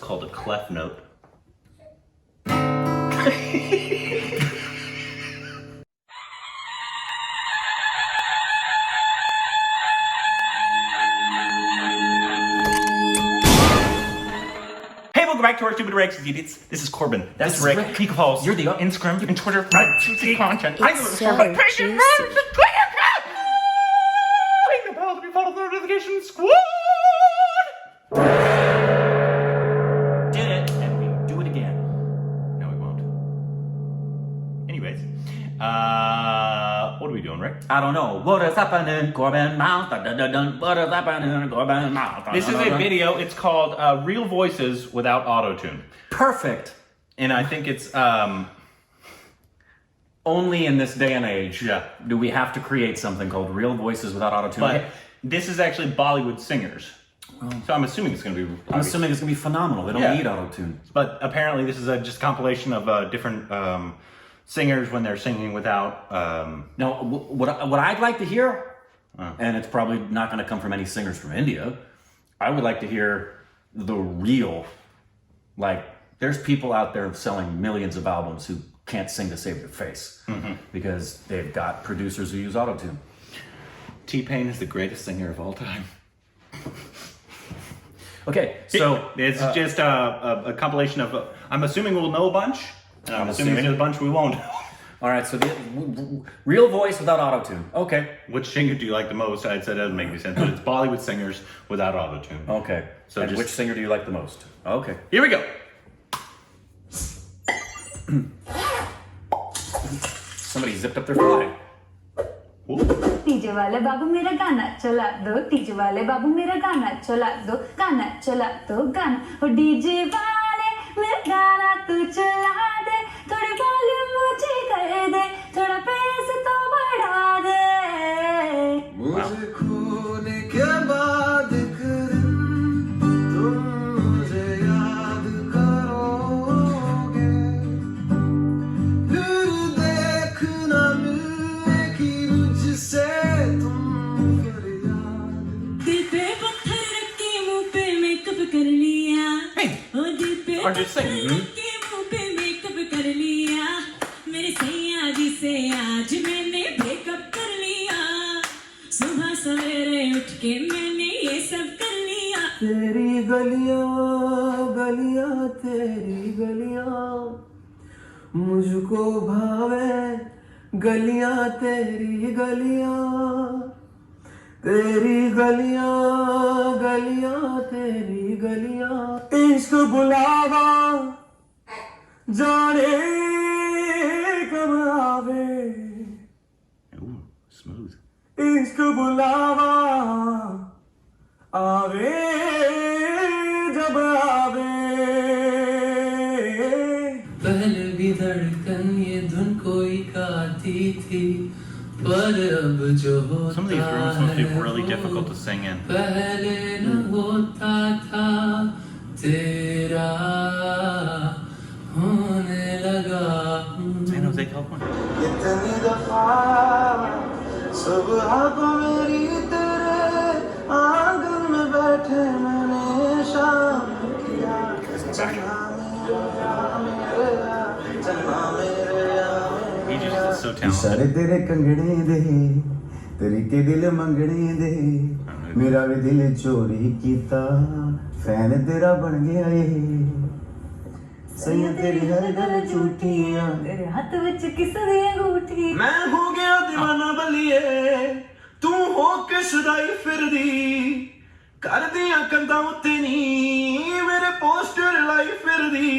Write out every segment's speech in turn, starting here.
called a clef note. Welcome back to our stupid Rex idiots. This is Corbin. That's Rick. Rick. He calls. You're the Instagram and Twitter for content. I It's go so to juicy. Ring the bell to be followed by notification squad. Did it, and we do it again. No, we won't. Anyways, what are we doing, Rick? I don't know. What is happening, Corbin Mouth? What is happening, Corbin Mouth? This is a video. It's called Real Voices Without Autotune. Perfect. And I think it's, Only in this day and age Yeah. do we have to create something called Real Voices Without Autotune. but this is actually Bollywood singers. So I'm assuming it's going to be. I'm assuming it's going to be phenomenal. They don't Yeah. need Autotune. But apparently this is just a compilation of different singers when they're singing without. Now, what I'd like to hear, and it's probably not going to come from any singers from India, I would like to hear the real, like, there's people out there selling millions of albums who can't sing to save their face because they've got producers who use Autotune. T-Pain is the greatest singer of all time. Okay, so it's just a compilation of. I'm assuming we'll know a bunch. And I'm assuming there's a bunch we won't. all right, so the Real Voice Without Autotune. Okay, Which singer do you like the most? I'd say that doesn't make any sense, but it's Bollywood singers without autotune. okay. So And just- which singer do you like the most? Okay. Here we go. Somebody zipped up their fly. DJ वाले बाबू मेरा गाना चला दो DJ वाले बाबू मेरा गाना चला दो गाना ओ डीजे वाले मेरा गाना तू चला दे थोड़ी वॉल्यूम मुझे कर दे थोड़ा बेस तो बढ़ा दे मुझे खोने के बाद एक दिन तुम मुझे याद करोगे फिर देखना मिलने की मुझसे तुम फिर याद दिल पे पत्थर रख के मुंह पे मेकअप कर लिया Hey, ओ दिल पे or just sing. पत्थर रख के मुंह पे मेकअप कर लिया मेरे सैया जी से आज मैंने ब्रेकअप कर लिया सुबह सवेरे उठ के मैंने ये सब कर लिया तेरी गलियां गलियां तेरी गलियां मुझको भावे गलियां तेरी गलियां तेरी गलियां गलियां तेरी गलियां इश्क बुलावा जाने कब आवे Ooh, smooth. इश्क बुलावा आवे जब आवे पहले भी धड़कन ये धुन कोई गाती थी पर अब जो होता Some of these rooms must be really difficult to sing in. पहले न होता था तेरा होने लगा San Jose, California. इतनी दफा सब आप मेरी तेरे आंगन में बैठे मैंने शाम किया चन्ना मेरे He just is so talented. इशारे तेरे कंगने दे तरीके दिल मंगने दे मेरा भी दिल चोरी कीता फैन तेरा बन गया ये सैया तेरी हर गल झूठियां तेरे हाथ विच किस दी अंगूठी मैं हो गया दीवाना बलिए तू हो के सदाई फिरदी कर दिया कंधा उत्ते नी मेरे पोस्टर लाई फिरदी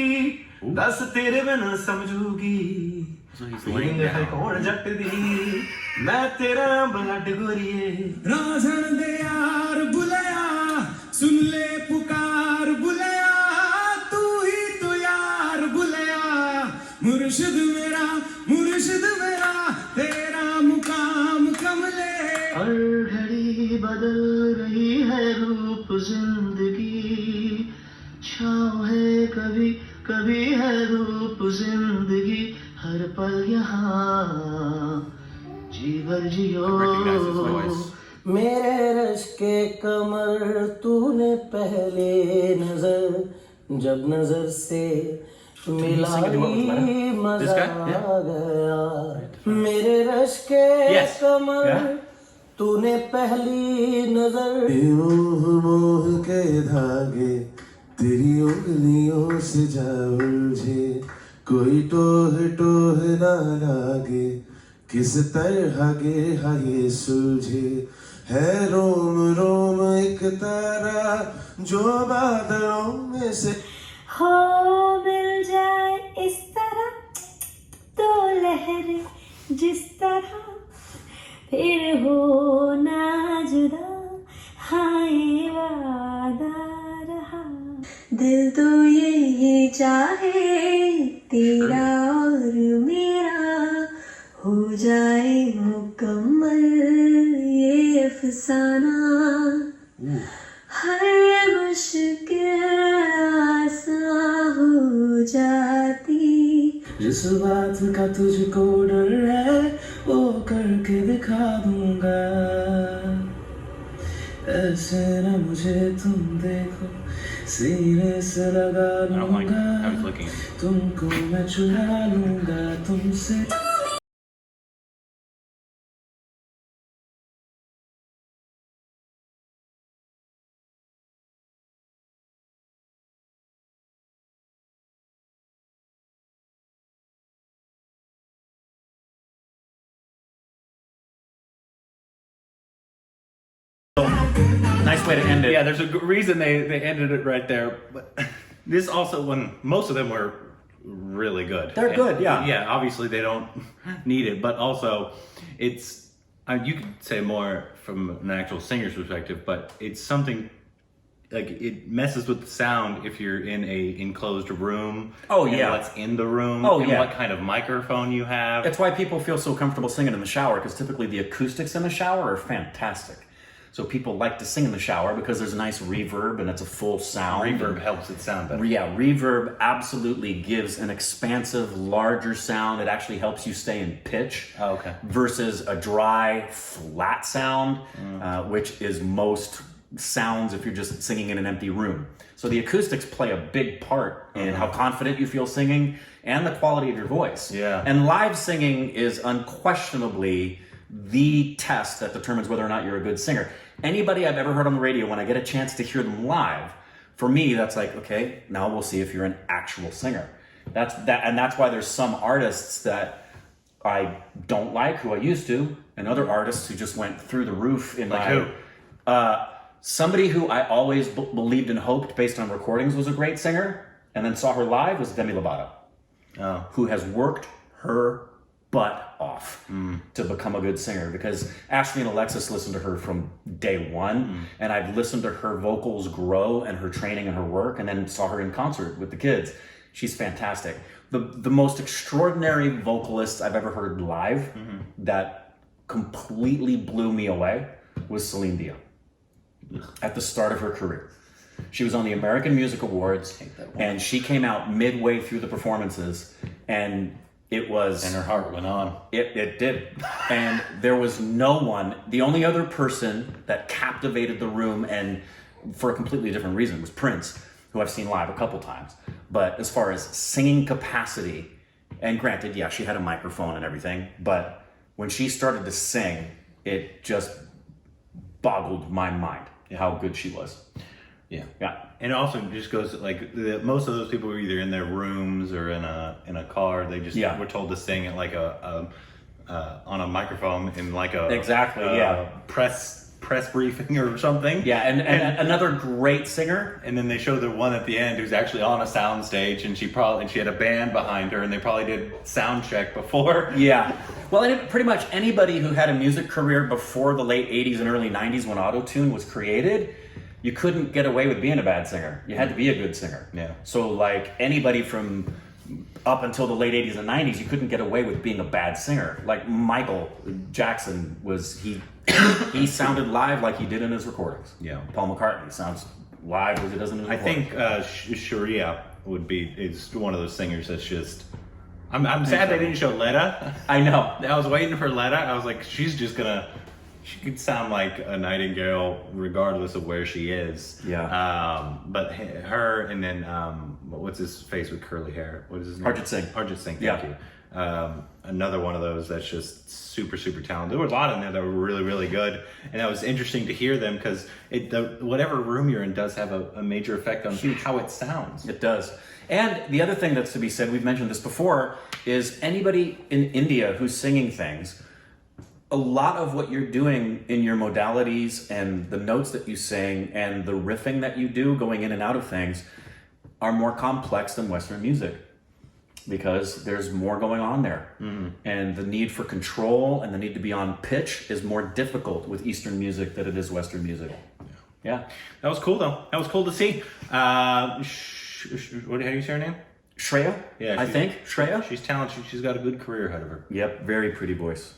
दस तेरे बिना समझूगी So he's laying down. कौन जट दी मैं तेरा ब्लड गोरिए राजन दे यार बुलाया सुन ले पुकार बुलाया तू ही तो यार बुलाया मुर्शिद मेरा तेरा मुकाम कमले हर घड़ी बदल रही है रूप जिंदगी छाँव है कभी कभी है रूप जिंदगी हर पल यहाँ जी भर जियो recognize his voice. मेरे रश के कमर तूने पहले नजर जब नजर से sing a duet with मिलाई Letta? मजा This guy? Yeah. आ गया मेरे रश के Yes. कमर Yeah. तूने पहली नजर यूं मोह के धागे तेरी उंगलियों से जा उलझे कोई टोह टोह ना लागे किस तरह गे ये सुलझे है रोम रोम एक तारा जो बादलों में से हो मिल जाए इस तरह तो लहरें जिस तरह फिर हो ना जुदा हाय वादा रहा दिल तो ये चाहे तेरा और मेरा हो जाए मुकम्मल ये अफसाना हर मुश्किल आसान हो जाती जिस बात का तुझको डर है वो करके दिखा दूंगा ऐसे न मुझे तुम देखो सीने से लगा I don't like it. I was लूंगा looking at it. तुमको मैं चुरा लूंगा तुमसे Nice way to end it. Yeah, there's a reason they ended it right there. But this also, when most of them were really good. They're good, yeah. Yeah, obviously they don't need it, but also it's, you could say more from an actual singer's perspective, but it's something, like it messes with the sound if you're in a enclosed room. Oh, and yeah. what's in the room. Oh, and yeah. what kind of microphone you have. That's why people feel so comfortable singing in the shower, because typically the acoustics in the shower are fantastic. So people like to sing in the shower because there's a nice reverb and it's a full sound. Reverb helps it sound better. Yeah, reverb absolutely gives an expansive, larger sound. It actually helps you stay in pitch. Oh, okay. Versus a dry, flat sound, which is most sounds if you're just singing in an empty room. So the acoustics play a big part in how confident you feel singing and the quality of your voice. Yeah. And live singing is unquestionably the test that determines whether or not you're a good singer. Anybody I've ever heard on the radio, when I get a chance to hear them live, for me, that's like, okay, now we'll see if you're an actual singer. That's why there's some artists that I don't like, who I used to, and other artists who just went through the roof in Like my... who? Somebody who I always believed and hoped based on recordings was a great singer, and then saw her live, was Demi Lovato, who has worked her butt off to become a good singer, because Ashley and Alexis listened to her from day one, and I've listened to her vocals grow and her training and her work, and then saw her in concert with the kids. She's fantastic. The most extraordinary vocalist I've ever heard live that completely blew me away was Celine Dion at the start of her career. She was on the American Music Awards, and she came out midway through the performances, and it was... And her heart went on. It did. And there was no one, the only other person that captivated the room, and for a completely different reason, was Prince, who I've seen live a couple times. But as far as singing capacity, and granted, yeah, she had a microphone and everything, but when she started to sing, it just boggled my mind how good she was. Yeah. Yeah. And it also just goes like most of those people were either in their rooms or in a car. They just were told to sing it like on a microphone in like a press briefing or something. Yeah, and another great singer. And then they show the one at the end who's actually on a sound stage, and she had a band behind her, and they probably did sound check before. Yeah. Well, pretty much anybody who had a music career before the late 80s and early 90s when Autotune was created, you couldn't get away with being a bad singer. You had to be a good singer. Yeah. So like anybody from up until the late 80s and 90s, you couldn't get away with being a bad singer. Like Michael Jackson he sounded live like he did in his recordings. Yeah. Paul McCartney sounds live as he does in his recordings. I think Sharia is one of those singers that's just... I'm sad they didn't show Letta. I know. I was waiting for Letta. I was like, she's she could sound like a nightingale regardless of where she is. Yeah. But her and then what's his face with curly hair? What is his name? Arjit Singh. Arjit Singh. Thank Yeah. you. Another one of those that's just super talented. There were a lot in there that were really good, and that was interesting to hear them because whatever room you're in does have a major effect on how it sounds. It does. And the other thing that's to be said, we've mentioned this before, is anybody in India who's singing things, a lot of what you're doing in your modalities and the notes that you sing and the riffing that you do going in and out of things are more complex than Western music because there's more going on there. Mm-hmm. And the need for control and the need to be on pitch is more difficult with Eastern music than it is Western music. Yeah. That was cool though. That was cool to see. How do you say her name? Shreya? Yeah, I think. Shreya? She's talented. She's got a good career ahead of her. Yep, very pretty voice.